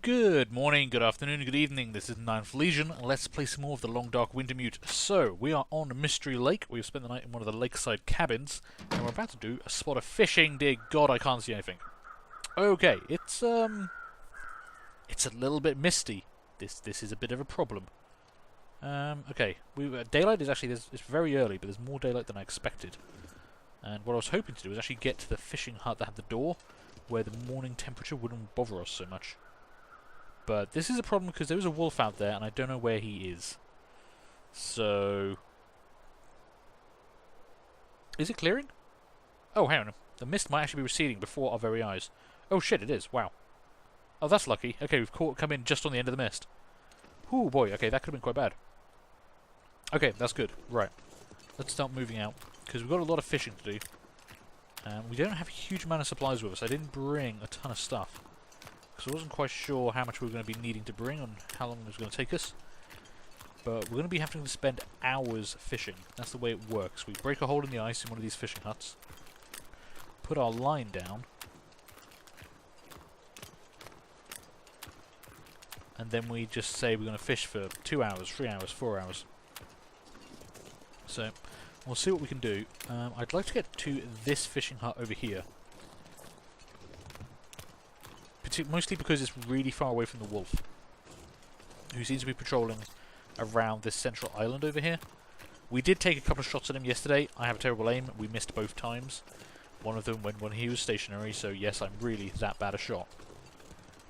Good morning, good afternoon, good evening. This is Ninth Legion. Let's play some more of the Long Dark Wintermute. So, we are on Mystery Lake. We've spent the night in one of the lakeside cabins, and we're about to do a spot of fishing. Dear God, I can't see anything. Okay, it's a little bit misty. This is a bit of a problem. Okay, daylight is actually it's very early, but there's more daylight than I expected. And what I was hoping to do was actually get to the fishing hut that had the door, where the morning temperature wouldn't bother us so much. But this is a problem because there is a wolf out there and I don't know where he is. So... is it clearing? Oh, hang on. The mist might actually be receding before our very eyes. Oh shit, it is. Wow. Oh, that's lucky. Okay, we've come in just on the end of the mist. Oh boy, okay, that could have been quite bad. Okay, that's good. Right. Let's start moving out, because we've got a lot of fishing to do. And we don't have a huge amount of supplies with us. I didn't bring a ton of stuff, because I wasn't quite sure how much we were going to be needing to bring and how long it was going to take us. But we're going to be having to spend hours fishing. That's the way it works. We break a hole in the ice in one of these fishing huts, put our line down, and then we just say we're going to fish for 2 hours, 3 hours, 4 hours. So, we'll see what we can do. I'd like to get to this fishing hut over here. Mostly because it's really far away from the wolf, who seems to be patrolling around this central island over here. We did take a couple of shots at him yesterday. I have a terrible aim. We missed both times. One of them when he was stationary, so yes, I'm really that bad a shot.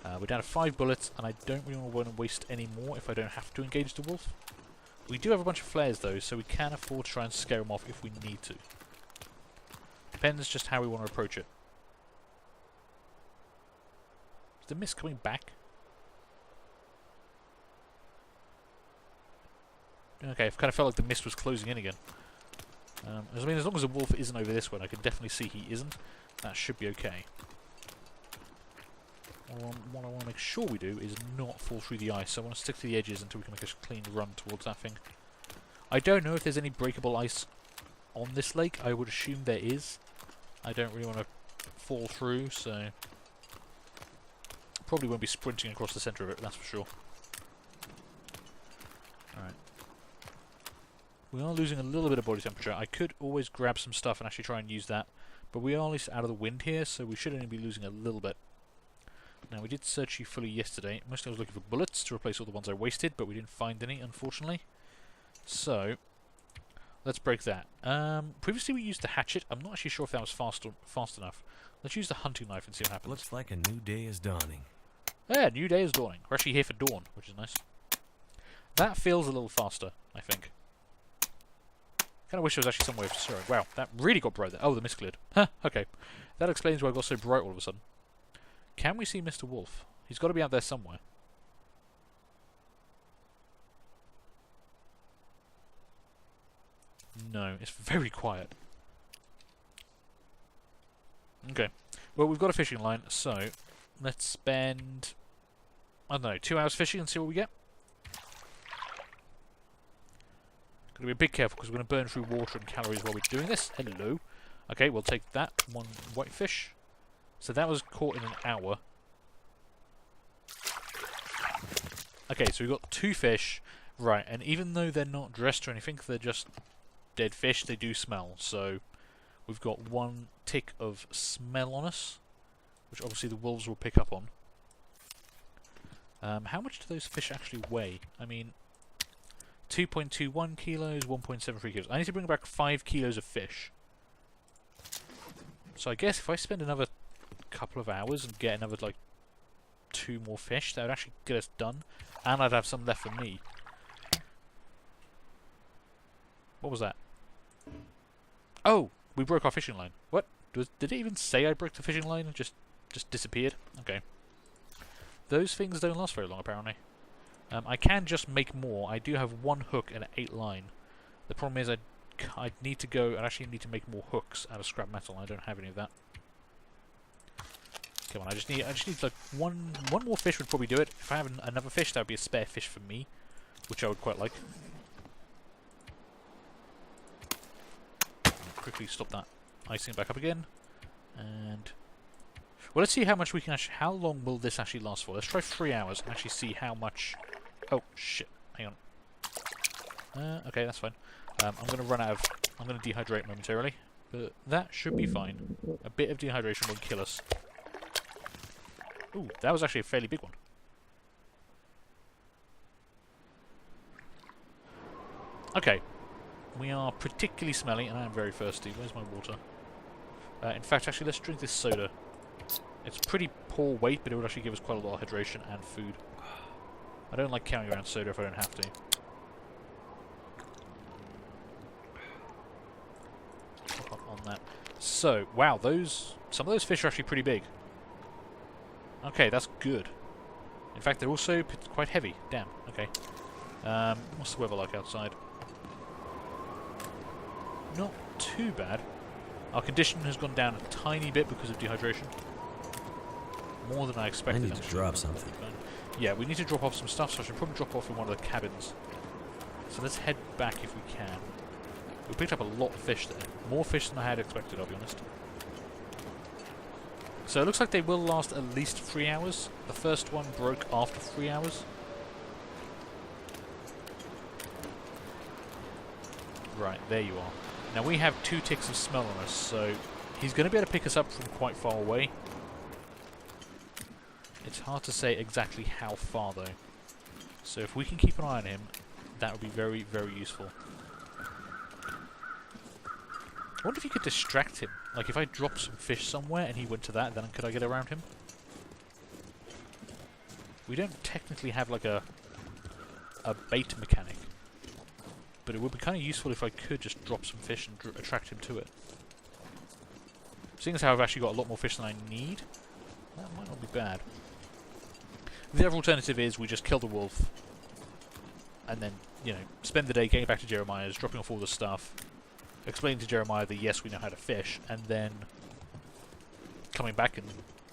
We're down to 5 bullets, and I don't really want to waste any more if I don't have to engage the wolf. We do have a bunch of flares though, so we can afford to try and scare him off if we need to. Depends just how we want to approach it. Is the mist coming back? Okay, I kind of felt like the mist was closing in again. As long as the wolf isn't over this one, I can definitely see he isn't. That should be okay. What I want to make sure we do is not fall through the ice. I want to stick to the edges until we can make a clean run towards that thing. I don't know if there's any breakable ice on this lake. I would assume there is. I don't really want to fall through, so... probably won't be sprinting across the centre of it, that's for sure. Alright. We are losing a little bit of body temperature. I could always grab some stuff and actually try and use that. But we are at least out of the wind here, so we should only be losing a little bit. Now, we did search you fully yesterday. Mostly I was looking for bullets to replace all the ones I wasted, but we didn't find any, unfortunately. So, let's break that. Previously we used the hatchet. I'm not actually sure if that was fast enough. Let's use the hunting knife and see what happens. Looks like a new day is dawning. Yeah, new day is dawning. We're actually here for dawn, which is nice. That feels a little faster, I think. Kind of wish there was actually some way of stirring. Wow, that really got bright there. Oh, the mist cleared. Huh, okay. That explains why it got so bright all of a sudden. Can we see Mr. Wolf? He's got to be out there somewhere. No, it's very quiet. Okay. Well, we've got a fishing line, so let's spend, I don't know, 2 hours fishing and see what we get. Got to be a bit careful because we're going to burn through water and calories while we're doing this. Hello. Okay, we'll take that. One whitefish. So that was caught in an hour. Okay, so we've got 2 fish. Right, and even though they're not dressed or anything, they're just dead fish, they do smell. So we've got 1 tick of smell on us, which obviously the wolves will pick up on. How much do those fish actually weigh? I mean, 2.21 kilos, 1.73 kilos. I need to bring back 5 kilos of fish. So I guess if I spend another couple of hours and get another, like, 2 more fish, that would actually get us done. And I'd have some left for me. What was that? Oh! We broke our fishing line. What? Did it even say I broke the fishing line and just disappeared? Okay. Those things don't last very long, apparently. I can just make more. I do have 1 hook and 8 line. The problem is I'd need to go and actually need to make more hooks out of scrap metal. I don't have any of that. Come on, I just need like one more fish would probably do it. If I have another fish, that would be a spare fish for me, which I would quite like. Quickly stop that icing back up again, and Well, let's see how much we can actually... How long will this actually last for? Let's try 3 hours and actually see how much... Oh, shit. Hang on. Okay, that's fine. I'm going to run out of... I'm going to dehydrate momentarily. But that should be fine. A bit of dehydration won't kill us. Ooh, that was actually a fairly big one. Okay. We are particularly smelly, and I am very thirsty. Where's my water? In fact, actually, let's drink this soda. It's pretty poor weight, but it would actually give us quite a lot of hydration and food. I don't like carrying around soda if I don't have to. Pop up on that. So, wow, some of those fish are actually pretty big. Okay, that's good. In fact, they're also quite heavy. Damn, okay. What's the weather like outside? Not too bad. Our condition has gone down a tiny bit because of dehydration. More than I expected. I need to drop something. Yeah, we need to drop off some stuff, so I should probably drop off in one of the cabins. So let's head back if we can. We picked up a lot of fish there. More fish than I had expected, I'll be honest. So it looks like they will last at least 3 hours. The first one broke after 3 hours. Right, there you are. Now we have 2 ticks of smell on us, so he's going to be able to pick us up from quite far away. It's hard to say exactly how far though. So if we can keep an eye on him, that would be very, very useful. I wonder if you could distract him. Like if I dropped some fish somewhere and he went to that, then could I get around him? We don't technically have like a bait mechanic. But it would be kind of useful if I could just drop some fish and attract him to it. Seeing as how I've actually got a lot more fish than I need, that might not be bad. The other alternative is we just kill the wolf and then, you know, spend the day getting back to Jeremiah's, dropping off all the stuff, explaining to Jeremiah that yes, we know how to fish, and then coming back and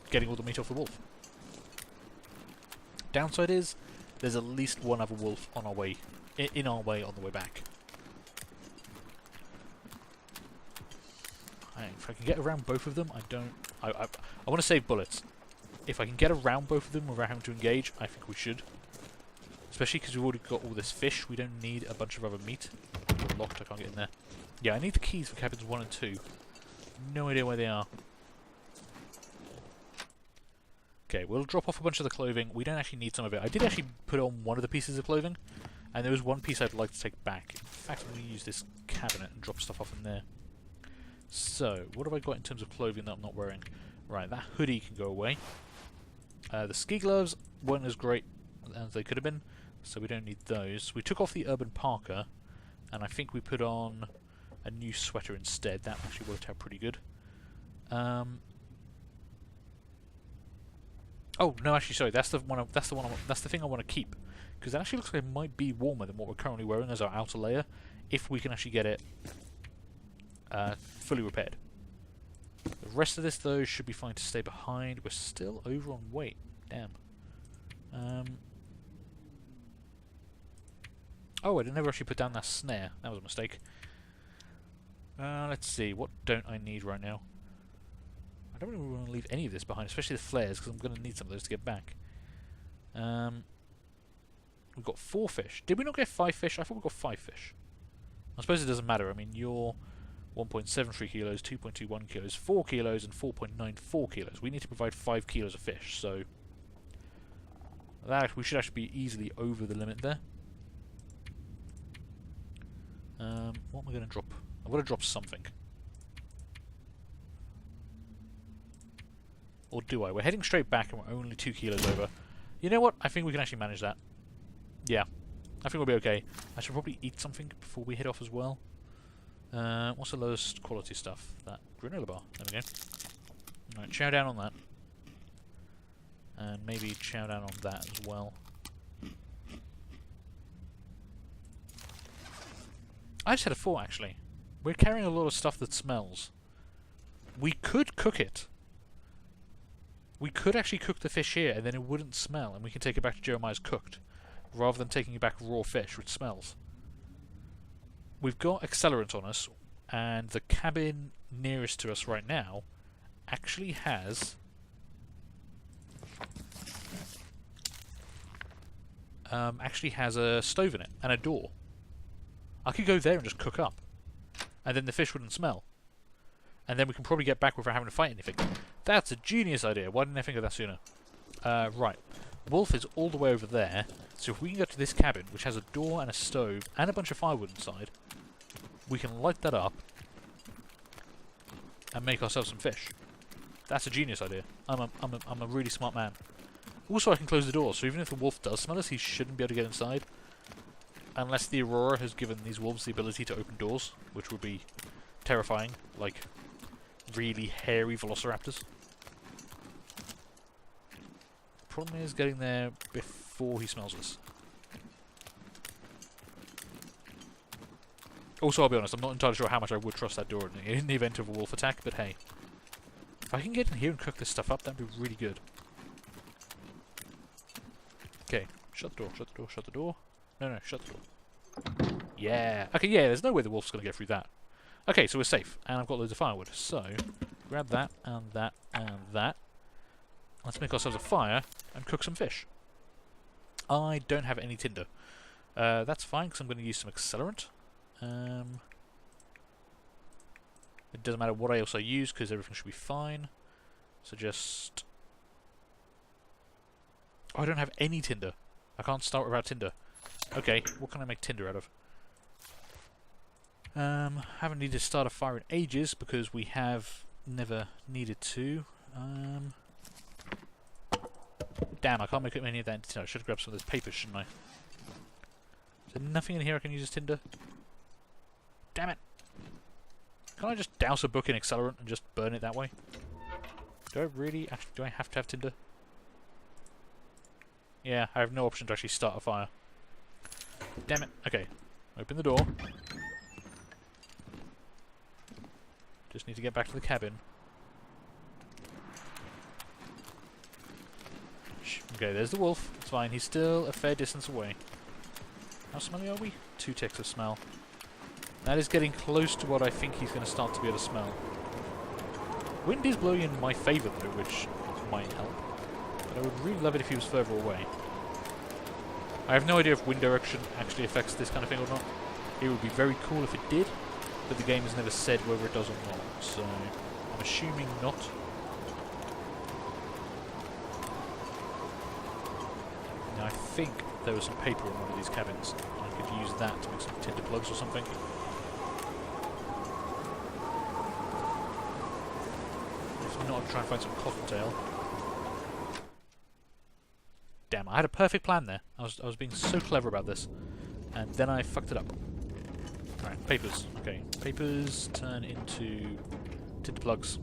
getting all the meat off the wolf. Downside is, there's at least one other wolf on our way, in our way on the way back. If I can get around both of them, I want to save bullets. If I can get around both of them without having to engage, I think we should. Especially because we've already got all this fish, we don't need a bunch of other meat. We're locked, I can't get in there. Yeah, I need the keys for cabins 1 and 2. No idea where they are. Okay, we'll drop off a bunch of the clothing. We don't actually need some of it. I did actually put on one of the pieces of clothing, and there was one piece I'd like to take back. In fact, I'm going to use this cabinet and drop stuff off in there. So, what have I got in terms of clothing that I'm not wearing? Right, that hoodie can go away. The ski gloves weren't as great as they could have been, so we don't need those. We took off the urban parka, and I think we put on a new sweater instead. That actually worked out pretty good. Oh no, actually, sorry. That's the one. That's the thing I want to keep, because that actually looks like it might be warmer than what we're currently wearing as our outer layer, if we can actually get it fully repaired. The rest of this, though, should be fine to stay behind. We're still over on weight. Damn. Oh, I never actually put down that snare. That was a mistake. Let's see. What don't I need right now? I don't really want to leave any of this behind, especially the flares, because I'm going to need some of those to get back. We've got 4 fish. Did we not get 5 fish? I thought we got 5 fish. I suppose it doesn't matter. I mean, you're 1.73 kilos, 2.21 kilos, 4 kilos, and 4.94 kilos. We need to provide 5 kilos of fish, so that we should actually be easily over the limit there. What am I going to drop? I'm going to drop something. Or do I? We're heading straight back and we're only 2 kilos over. You know what? I think we can actually manage that. Yeah. I think we'll be okay. I should probably eat something before we head off as well. What's the lowest quality stuff? That granola bar. There we go. Alright, chow down on that. And maybe chow down on that as well. I just had a thought, actually. We're carrying a lot of stuff that smells. We could cook it. We could actually cook the fish here, and then it wouldn't smell, and we can take it back to Jeremiah's cooked, rather than taking it back raw fish, which smells. We've got accelerant on us, and the cabin nearest to us right now actually has actually has a stove in it and a door. I could go there and just cook up, and then the fish wouldn't smell. And then we can probably get back without having to fight anything. That's a genius idea. Why didn't I think of that sooner? Right. Wolf is all the way over there. So if we can go to this cabin, which has a door and a stove and a bunch of firewood inside, we can light that up and make ourselves some fish. That's a genius idea. I'm a really smart man. Also, I can close the door, so even if the wolf does smell us, he shouldn't be able to get inside. Unless the Aurora has given these wolves the ability to open doors, which would be terrifying, like really hairy velociraptors. Problem is getting there before he smells us. Also, I'll be honest, I'm not entirely sure how much I would trust that door in the event of a wolf attack, but hey. If I can get in here and cook this stuff up, that'd be really good. Okay, shut the door, shut the door, shut the door. No, shut the door. Yeah. Okay, yeah, there's no way the wolf's going to get through that. Okay, so we're safe, and I've got loads of firewood. So, grab that, and that, and that. Let's make ourselves a fire and cook some fish. I don't have any tinder. That's fine, because I'm going to use some accelerant. It doesn't matter what else I use, because everything should be fine. So just... Oh, I don't have any tinder. I can't start without tinder. Okay, what can I make tinder out of? Haven't needed to start a fire in ages, because we have never needed to. Damn, I can't make any of that into tinder. I should have grabbed some of those papers, shouldn't I? Is there nothing in here I can use as tinder? Damn it! Can I just douse a book in accelerant and just burn it that way? Do I really... Actually, do I have to have tinder? Yeah, I have no option to actually start a fire. Damn it. Okay. Open the door. Just need to get back to the cabin. Okay, there's the wolf. It's fine. He's still a fair distance away. How smelly are we? 2 ticks of smell. That is getting close to what I think he's going to start to be able to smell. Wind is blowing in my favour though, which might help. But I would really love it if he was further away. I have no idea if wind direction actually affects this kind of thing or not. It would be very cool if it did, but the game has never said whether it does or not, so I'm assuming not. Now I think there was some paper in one of these cabins. I could use that to make some tinder plugs or something. If not, I'll try and find some cottontail. Damn, I had a perfect plan there. I was being so clever about this. And then I fucked it up. Alright, papers. Okay, papers turn into tinder plugs.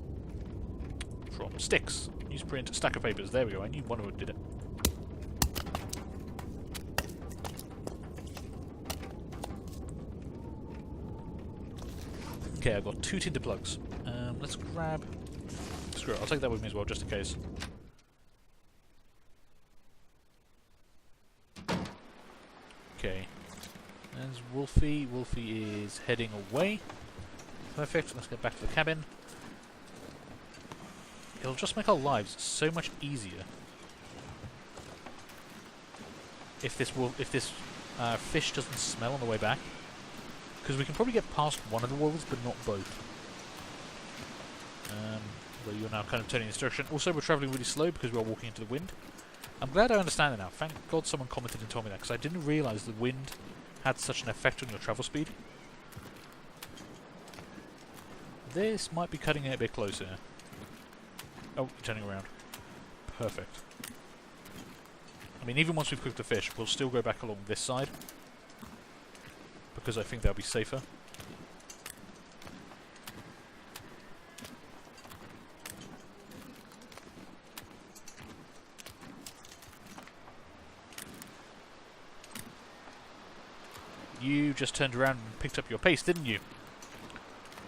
From sticks. Use print a stack of papers. There we go, I knew one of them did it. Okay, I've got 2 tinder plugs. Let's grab... Screw it, I'll take that with me as well, just in case. Okay. There's Wolfie. Wolfie is heading away. Perfect, let's get back to the cabin. It'll just make our lives so much easier if this fish doesn't smell on the way back. Because we can probably get past one of the wolves, but not both. Although you're now kind of turning this direction. Also, we're travelling really slow because we are walking into the wind. I'm glad I understand it now. Thank God someone commented and told me that, because I didn't realise the wind had such an effect on your travel speed. This might be cutting it a bit closer. Oh, turning around. Perfect. I mean, even once we've cooked the fish, we'll still go back along this side, because I think that'll be safer. You just turned around and picked up your pace, didn't you?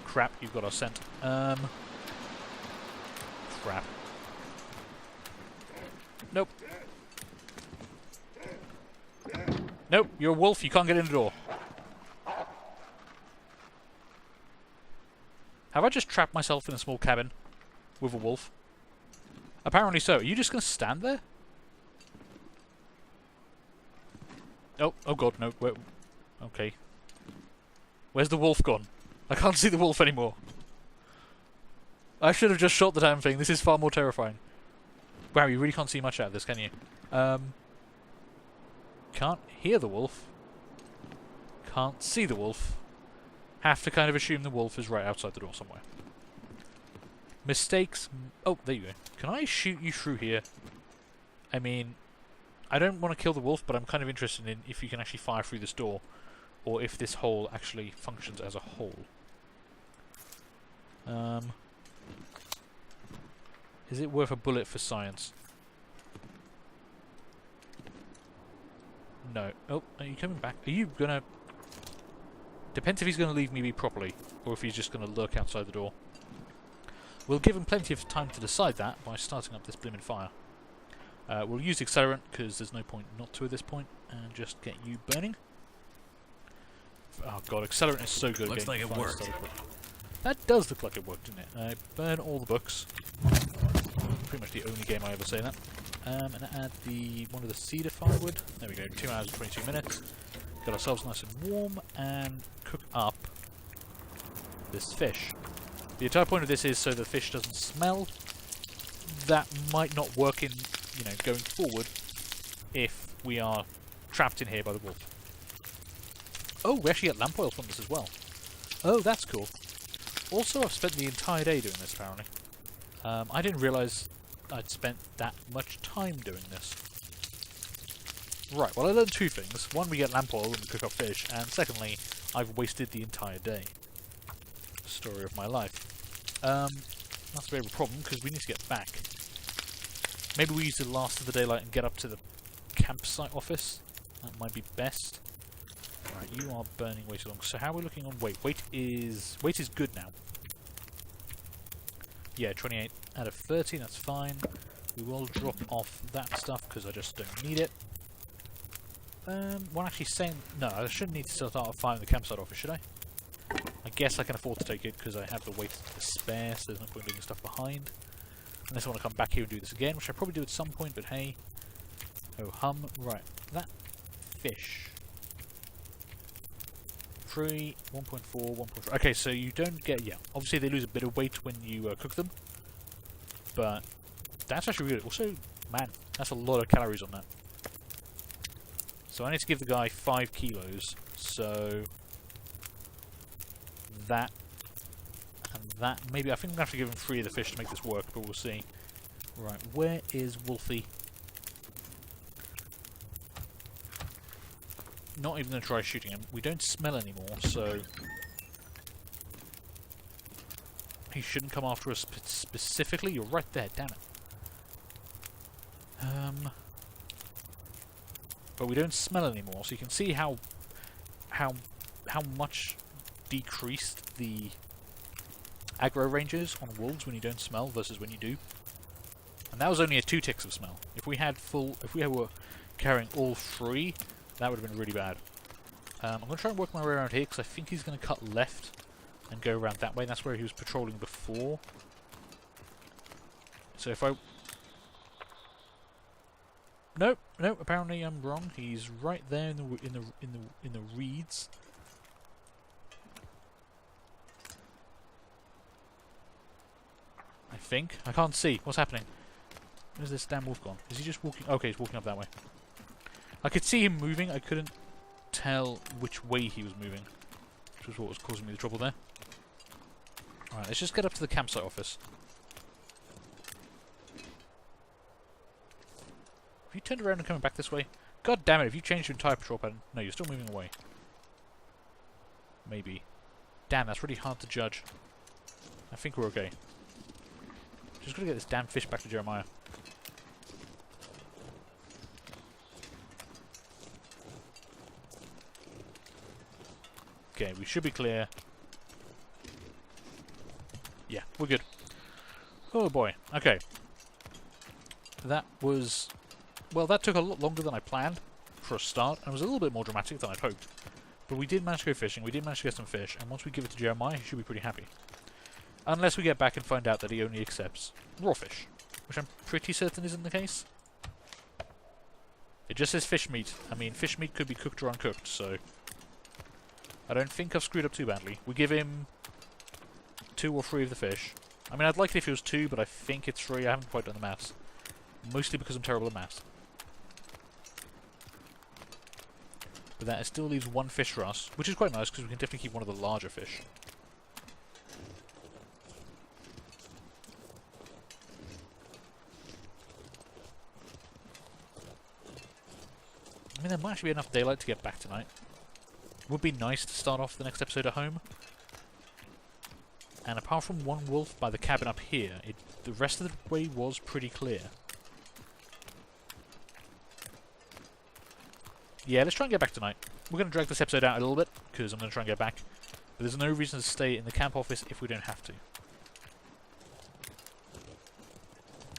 Crap, you've got our scent. Crap. Nope. Nope, you're a wolf, you can't get in the door. Have I just trapped myself in a small cabin with a wolf? Apparently so. Are you just going to stand there? Oh god, no. Where, okay. Where's the wolf gone? I can't see the wolf anymore. I should have just shot the damn thing. This is far more terrifying. Wow, you really can't see much out of this, can you? Can't hear the wolf. Can't see the wolf. Have to kind of assume the wolf is right outside the door somewhere. Mistakes. Oh, there you go. Can I shoot you through here? I mean, I don't want to kill the wolf, but I'm kind of interested in if you can actually fire through this door, or if this hole actually functions as a hole. Is it worth a bullet for science? No. Oh, are you coming back? Are you gonna... Depends if he's gonna leave me be properly, or if he's just gonna lurk outside the door. We'll give him plenty of time to decide that by starting up this blimmin' fire. We'll use accelerant, because there's no point not to at this point, and just get you burning. Oh god, accelerant is so good. Looks like it worked. That does look like it worked, didn't it? Burn all the books. Pretty much the only game I ever say that. And add one of the cedar firewood. There we go, 2 hours and 22 minutes. Got ourselves nice and warm, and cook up this fish. The entire point of this is so the fish doesn't smell. That might not work in, you know, going forward if we are trapped in here by the wolf. Oh, we actually get lamp oil from this as well. Oh, that's cool. Also, I've spent the entire day doing this, apparently. I didn't realise I'd spent that much time doing this. Right, well I learned 2 things. One, we get lamp oil when we cook up fish, and secondly, I've wasted the entire day. Story of my life. That's a bit of a problem, because we need to get back. Maybe we use the last of the daylight and get up to the campsite office. That might be best. Right, you are burning way too long. So how are we looking on weight? Weight is good now. Yeah, 28 out of 30, that's fine. We will drop off that stuff because I just don't need it. Well, actually saying... No, I shouldn't need to start a fire in the campsite office, should I? I guess I can afford to take it because I have the weight to spare, so there's no point leaving stuff behind. Unless I want to come back here and do this again, which I probably do at some point, but hey. Oh, hum. Right, that fish. 3, 1.4, 1.3. Okay, so you don't get... Yeah, obviously they lose a bit of weight when you cook them. But that's actually really good. Also, man, that's a lot of calories on that. So I need to give the guy 5 kilos. So that and that. Maybe I think I'm going to have to give him 3 of the fish to make this work, but we'll see. Right, where is Wolfie? Not even going to try shooting him. We don't smell anymore, so he shouldn't come after us specifically. You're right there, damn it. But we don't smell anymore, so you can see how much decreased the aggro range is on wolves when you don't smell versus when you do. And that was only a 2 ticks of smell. If we were carrying all 3, that would have been really bad. I'm going to try and work my way around here because I think he's going to cut left and go around that way. That's where he was patrolling before. So if I... Nope, nope. Apparently I'm wrong. He's right there in the reeds. I think. I can't see. What's happening? Where's this damn wolf gone? Is he just walking? Okay, he's walking up that way. I could see him moving. I couldn't tell which way he was moving, which was what was causing me the trouble there. Alright, let's just get up to the campsite office. Have you turned around and coming back this way? God damn it, have you changed your entire patrol pattern? No, you're still moving away. Maybe. Damn, that's really hard to judge. I think we're okay. Just gotta get this damn fish back to Jeremiah. Okay, we should be clear. Yeah, we're good. Oh boy, okay. That was... Well, that took a lot longer than I planned for a start, and it was a little bit more dramatic than I'd hoped. But we did manage to go fishing, we did manage to get some fish, and once we give it to Jeremiah, he should be pretty happy. Unless we get back and find out that he only accepts raw fish, which I'm pretty certain isn't the case. It just says fish meat. I mean, fish meat could be cooked or uncooked, so... I don't think I've screwed up too badly. We give him 2 or 3 of the fish. I mean, I'd like it if it was 2, but I think it's 3. I haven't quite done the maths. Mostly because I'm terrible at maths. But that still leaves 1 fish for us, which is quite nice because we can definitely keep one of the larger fish. I mean, there might actually be enough daylight to get back tonight. Would be nice to start off the next episode at home. And apart from one wolf by the cabin up here, the rest of the way was pretty clear. Yeah, let's try and get back tonight. We're going to drag this episode out a little bit, because I'm going to try and get back. But there's no reason to stay in the camp office if we don't have to.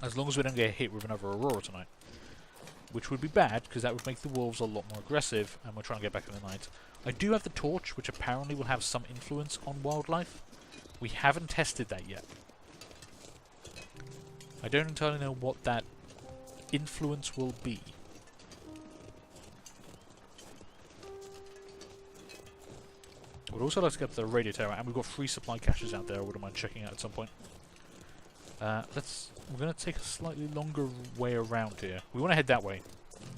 As long as we don't get hit with another aurora tonight. Which would be bad, because that would make the wolves a lot more aggressive, and we're trying to get back in the night. I do have the torch, which apparently will have some influence on wildlife. We haven't tested that yet. I don't entirely know what that influence will be. I would also like to get the radio tower, and we've got 3 supply caches out there I wouldn't mind checking out at some point. We're going to take a slightly longer way around here. We want to head that way,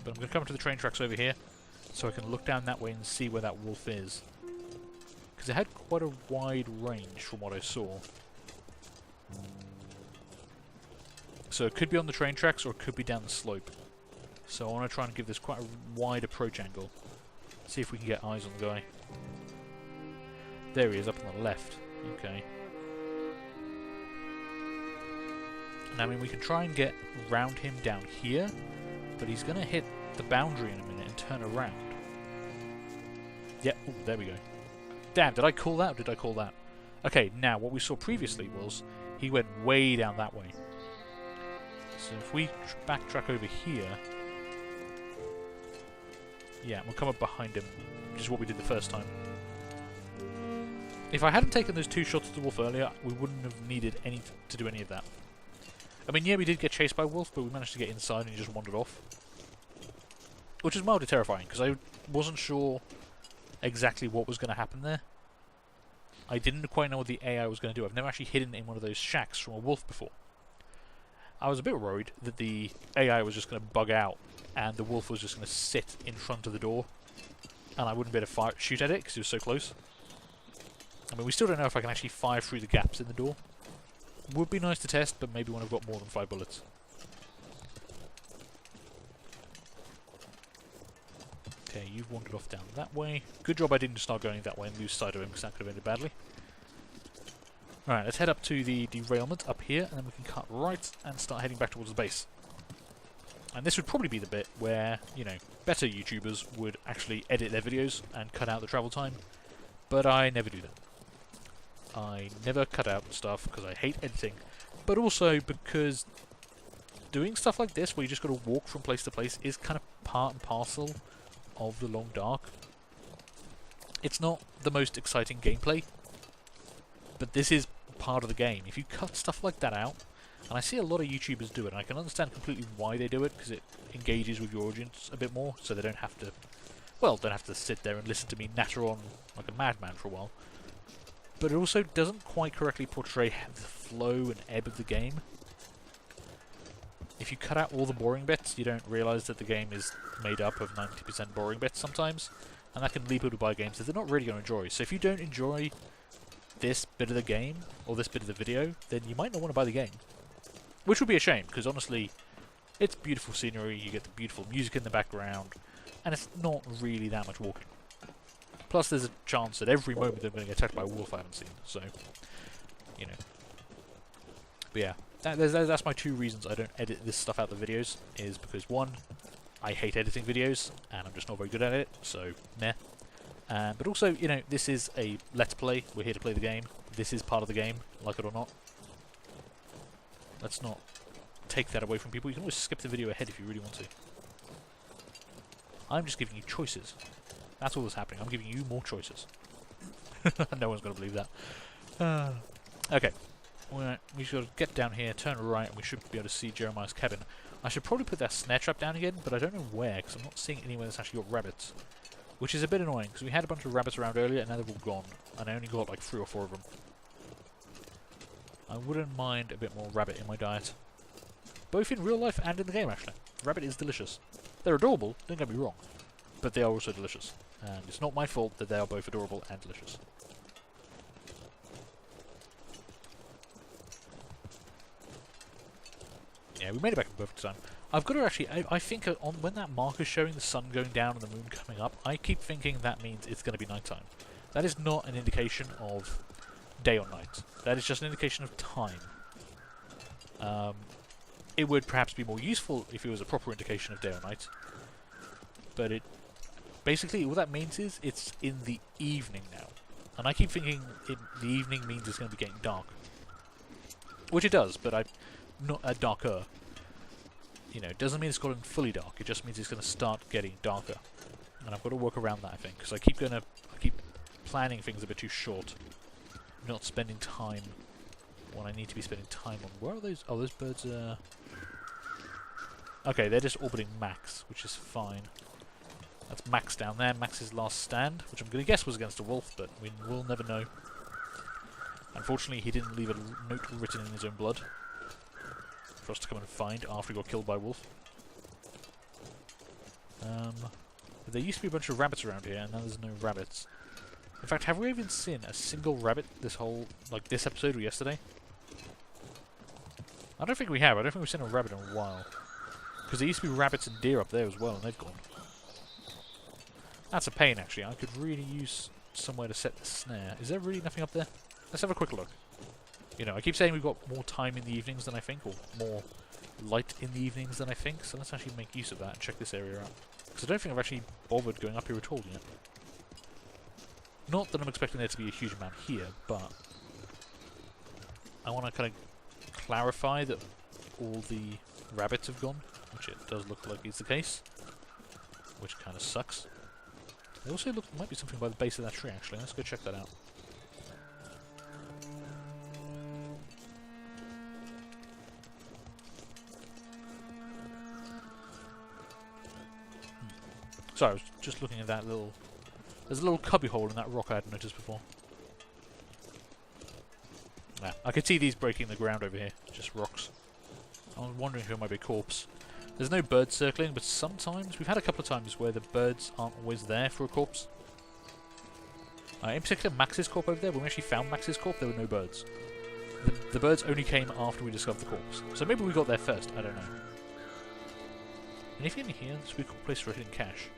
but I'm going to come to the train tracks over here, so I can look down that way and see where that wolf is. Because it had quite a wide range from what I saw. So it could be on the train tracks, or it could be down the slope. So I want to try and give this quite a wide approach angle. See if we can get eyes on the guy. There he is, up on the left. Okay. And I mean, we can try and get round him down here, but he's going to hit the boundary in a minute and turn around. Yep, ooh, there we go. Damn, did I call that or did I call that? Okay, now, what we saw previously was he went way down that way. So if we backtrack over here... Yeah, we'll come up behind him, which is what we did the first time. If I hadn't taken those 2 shots at the wolf earlier, we wouldn't have needed to do any of that. I mean, yeah, we did get chased by a wolf, but we managed to get inside and he just wandered off. Which is mildly terrifying, because I wasn't sure exactly what was going to happen there. I didn't quite know what the AI was going to do. I've never actually hidden in one of those shacks from a wolf before. I was a bit worried that the AI was just going to bug out, and the wolf was just going to sit in front of the door, and I wouldn't be able to shoot at it, because it was so close. I mean, we still don't know if I can actually fire through the gaps in the door. Would be nice to test, but maybe when I've got more than 5 bullets. Okay, you've wandered off down that way. Good job I didn't start going that way and lose sight of him, because that could have ended badly. Alright, let's head up to the derailment up here, and then we can cut right and start heading back towards the base. And this would probably be the bit where, you know, better YouTubers would actually edit their videos and cut out the travel time, but I never do that. I never cut out stuff because I hate editing, but also because doing stuff like this where you just got to walk from place to place is kind of part and parcel of the Long Dark. It's not the most exciting gameplay, but this is part of the game. If you cut stuff like that out, and I see a lot of YouTubers do it, and I can understand completely why they do it, because it engages with your audience a bit more, so they don't have to, well, don't have to sit there and listen to me natter on like a madman for a while. But it also doesn't quite correctly portray the flow and ebb of the game. If you cut out all the boring bits, you don't realise that the game is made up of 90% boring bits sometimes, and that can lead people to buy games that they're not really going to enjoy. So if you don't enjoy this bit of the game, or this bit of the video, then you might not want to buy the game. Which would be a shame, because honestly, it's beautiful scenery, you get the beautiful music in the background, and it's not really that much walking. Plus, there's a chance at every moment they're going to get attacked by a wolf I haven't seen, so, you know. But yeah, that's my 2 reasons I don't edit this stuff out of the videos, is because 1, I hate editing videos, and I'm just not very good at it, so, meh. But also, you know, this is a Let's Play, we're here to play the game, this is part of the game, like it or not. Let's not take that away from people. You can always skip the video ahead if you really want to. I'm just giving you choices. That's all that's happening. I'm giving you more choices. No one's going to believe that. Okay. We should get down here, turn right, and we should be able to see Jeremiah's cabin. I should probably put that snare trap down again, but I don't know where, because I'm not seeing anywhere that's actually got rabbits. Which is a bit annoying, because we had a bunch of rabbits around earlier, and now they've all gone. And I only got like 3 or 4 of them. I wouldn't mind a bit more rabbit in my diet. Both in real life and in the game, actually. Rabbit is delicious. They're adorable, don't get me wrong. But they are also delicious. And it's not my fault that they are both adorable and delicious. Yeah, we made it back in perfect time. I've got to actually, I think on when that marker's showing the sun going down and the moon coming up, I keep thinking that means it's going to be nighttime. That is not an indication of day or night. That is just an indication of time. It would perhaps be more useful if it was a proper indication of day or night. But it basically, all that means is it's in the evening now. And I keep thinking the evening means it's going to be getting dark. Which it does, but not darker. You know, it doesn't mean it's gotten fully dark. It just means it's going to start getting darker. And I've got to work around that, I think, because I keep planning things a bit too short. Not spending time when I need to be spending time on. Where are those? Oh, those birds are... Okay, they're just orbiting Max, which is fine. That's Max down there, Max's last stand, which I'm going to guess was against a wolf, but we'll never know. Unfortunately, he didn't leave a note written in his own blood for us to come and find after he got killed by a wolf. There used to be a bunch of rabbits around here, and now there's no rabbits. In fact, have we even seen a single rabbit this episode or yesterday? I don't think we have. I don't think we've seen a rabbit in a while. Because there used to be rabbits and deer up there as well, and they've gone. That's a pain, actually. I could really use somewhere to set the snare. Is there really nothing up there? Let's have a quick look. You know, I keep saying we've got more time in the evenings than I think, or more light in the evenings than I think, so let's actually make use of that and check this area out. Because I don't think I've actually bothered going up here at all yet. Not that I'm expecting there to be a huge amount here, but I want to kind of clarify that all the rabbits have gone, which it does look like is the case, which kind of sucks. There also might be something by the base of that tree, actually. Let's go check that out. Sorry, I was just looking at that little... There's a little cubby hole in that rock I hadn't noticed before. Nah, I could see these breaking the ground over here. Just rocks. I was wondering if it might be a corpse. There's no birds circling, but sometimes... We've had a couple of times where the birds aren't always there for a corpse. In particular, Max's corpse over there. When we actually found Max's corpse, there were no birds. The birds only came after we discovered the corpse. So maybe we got there first. I don't know. Anything in here? This would be a cool place for hidden cache.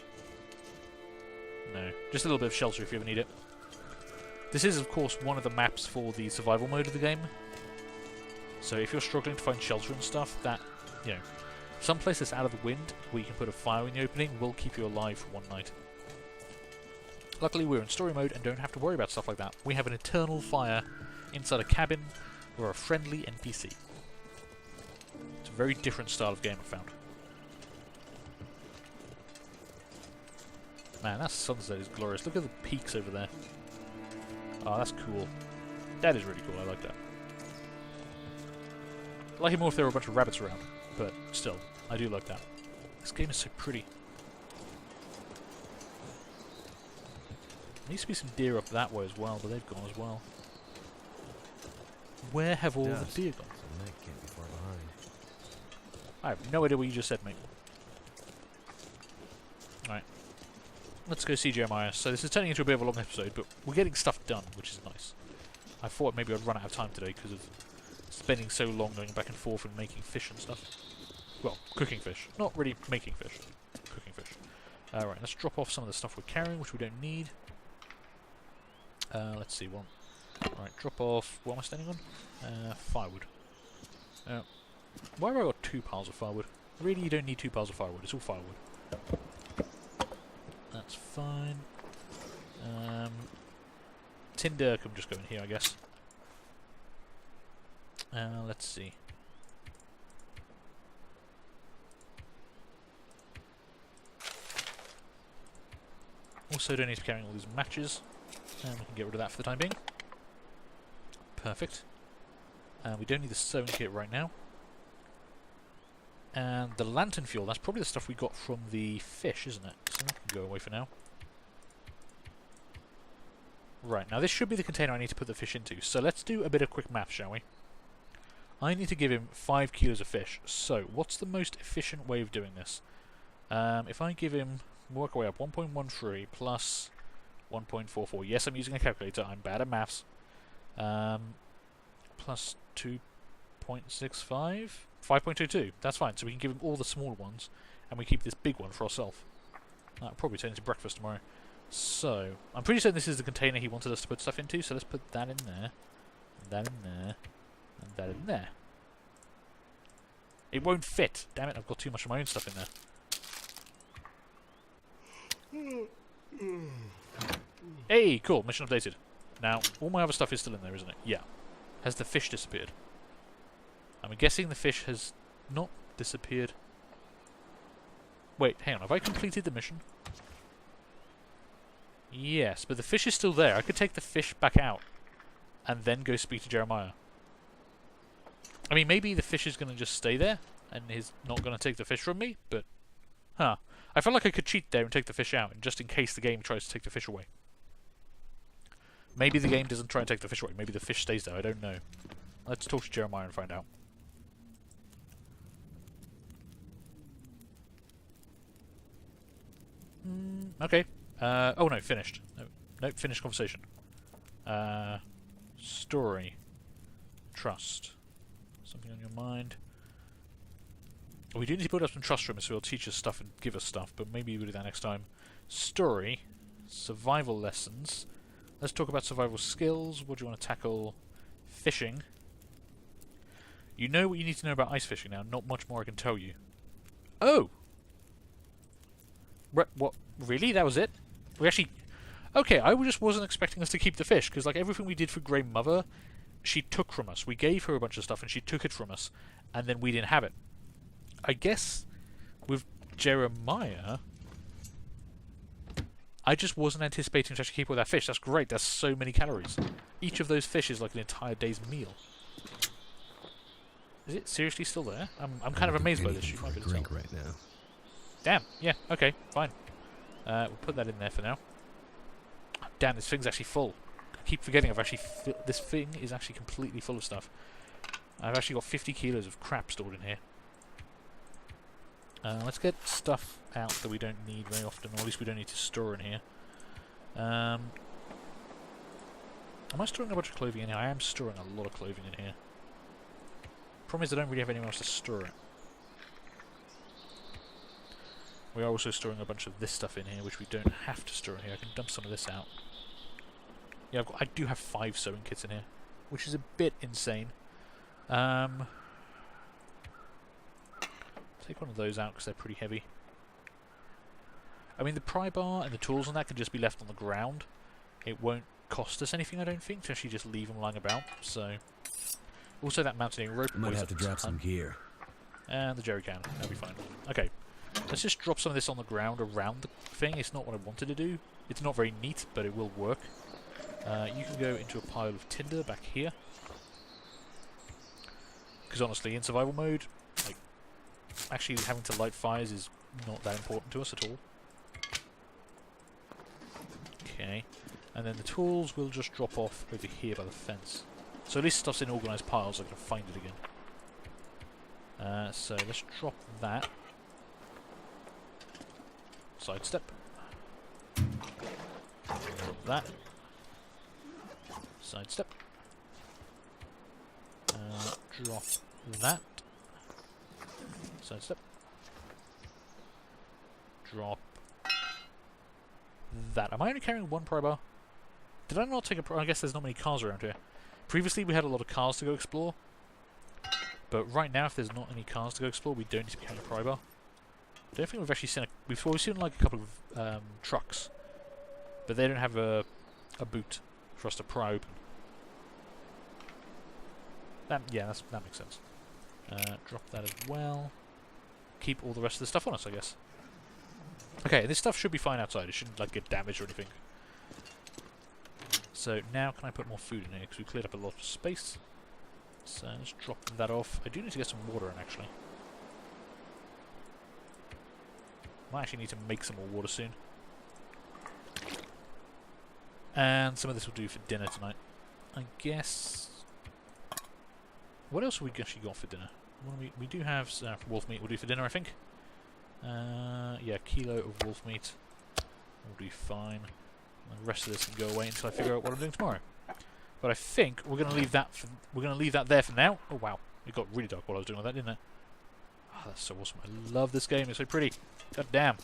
No. Just a little bit of shelter if you ever need it. This is, of course, one of the maps for the survival mode of the game. So if you're struggling to find shelter and stuff, that, you know, some place that's out of the wind where you can put a fire in the opening will keep you alive for one night. Luckily, we're in story mode and don't have to worry about stuff like that. We have an eternal fire inside a cabin or a friendly NPC. It's a very different style of game, I found. Man, that sunset is glorious. Look at the peaks over there. Oh, that's cool. That is really cool. I like that. I'd like it more if there were a bunch of rabbits around, but still, I do like that. This game is so pretty. There used to be some deer up that way as well, but they've gone as well. Where have all the deer gone? So night can't be far behind. I have no idea what you just said, mate. Alright. Let's go see Jeremiah. So this is turning into a bit of a long episode, but we're getting stuff done, which is nice. I thought maybe I'd run out of time today because of spending so long going back and forth and making fish and stuff. Well, cooking fish. Not really making fish. Cooking fish. Alright, let's drop off some of the stuff we're carrying, which we don't need. Let's see, one. Alright, drop off... What am I standing on? Firewood. Why have I got 2 piles of firewood? Really, you don't need 2 piles of firewood. It's all firewood. That's fine. Tinder can just go in here, I guess. Let's see. Also, don't need to be carrying all these matches. And we can get rid of that for the time being. Perfect. We don't need the sewing kit right now. And the lantern fuel, that's probably the stuff we got from the fish, isn't it? So that can go away for now. Right, now this should be the container I need to put the fish into. So let's do a bit of quick math, shall we? I need to give him 5 kilos of fish. So, what's the most efficient way of doing this? If I give him, work our way up, 1.13 plus 1.44. Yes, I'm using a calculator. I'm bad at maths. Plus 2.65? 5.22. That's fine. So we can give him all the smaller ones, and we keep this big one for ourselves. That'll probably turn into breakfast tomorrow. So, I'm pretty certain this is the container he wanted us to put stuff into, so let's put that in there, and that in there, and that in there. It won't fit. Damn it, I've got too much of my own stuff in there. Hey, cool, mission updated. Now, all my other stuff is still in there, isn't it? Yeah. Has the fish disappeared? I'm guessing the fish has not disappeared. Wait, hang on, have I completed the mission? Yes, but the fish is still there. I could take the fish back out and then go speak to Jeremiah. I mean, maybe the fish is going to just stay there and he's not going to take the fish from me, but... Huh. I felt like I could cheat there and take the fish out, and just in case the game tries to take the fish away. Maybe the game doesn't try and take the fish away. Maybe the fish stays there. I don't know. Let's talk to Jeremiah and find out. Okay. Oh no, finished. No, finished conversation. Story. Trust. Something on your mind. We do need to build up some trust from him, so he'll teach us stuff and give us stuff, but maybe we'll do that next time. Story. Survival lessons. Let's talk about survival skills. What do you want to tackle? Fishing. You know what you need to know about ice fishing now. Not much more I can tell you. Oh! What? Really? That was it? We actually... Okay, I just wasn't expecting us to keep the fish, because like everything we did for Grey Mother, she took from us. We gave her a bunch of stuff and she took it from us, and then we didn't have it. I guess with Jeremiah, I just wasn't anticipating to actually keep all that fish. That's great. That's so many calories. Each of those fish is like an entire day's meal. Is it seriously still there? I'm kind of amazed by this. You might be able to tell. Right now. Damn. Yeah. Okay. Fine. We'll put that in there for now. Damn, this thing's actually full. I keep forgetting I've actually... this thing is actually completely full of stuff. I've actually got 50 kilos of crap stored in here. Let's get stuff out that we don't need very often, or at least we don't need to store in here. Am I storing a bunch of clothing in here? I am storing a lot of clothing in here. Problem is I don't really have anywhere else to store it. We are also storing a bunch of this stuff in here, which we don't have to store in here. I can dump some of this out. Yeah, I do have 5 sewing kits in here, which is a bit insane. Take one of those out because they're pretty heavy. I mean, the pry bar and the tools on that can just be left on the ground. It won't cost us anything, I don't think, to actually just leave them lying about. So, also that mountaineering rope. Might have to drop some gear. And the jerry can. That'll be fine. Okay, let's just drop some of this on the ground around the thing. It's not what I wanted to do. It's not very neat, but it will work. You can go into a pile of tinder back here. Because honestly, in survival mode, like, actually having to light fires is not that important to us at all. Okay, and then the tools will just drop off over here by the fence. So at least stuff's in organised piles, I can find it again. So let's drop that. Sidestep. Drop that. Sidestep. Drop that. Sidestep. Drop that. Am I only carrying one pry bar? Did I not take a pry? I guess there's not many cars around here. Previously we had a lot of cars to go explore. But right now, if there's not any cars to go explore, we don't need to be carrying a pry bar. I don't think we've actually seen we've seen like a couple of trucks. But they don't have a boot for us to pry open. Yeah, that makes sense. Drop that as well. Keep all the rest of the stuff on us, I guess. Okay, this stuff should be fine outside. It shouldn't like get damaged or anything. So now can I put more food in here? Because we cleared up a lot of space. So let's drop that off. I do need to get some water in, actually. Might actually need to make some more water soon. And some of this will do for dinner tonight. I guess... What else have we actually got for dinner? We do have wolf meat we'll do for dinner, I think. Yeah, kilo of wolf meat will do fine. And the rest of this can go away until I figure out what I'm doing tomorrow. But I think we're going to leave that. We're going to leave that there for now. Oh wow, it got really dark while I was doing all that, didn't it? Oh, that's so awesome. I love this game. It's so pretty. God damn.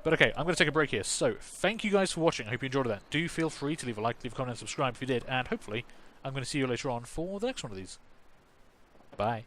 But okay, I'm going to take a break here. So, thank you guys for watching. I hope you enjoyed that. Do feel free to leave a like, leave a comment, and subscribe if you did. And hopefully, I'm going to see you later on for the next one of these. Bye.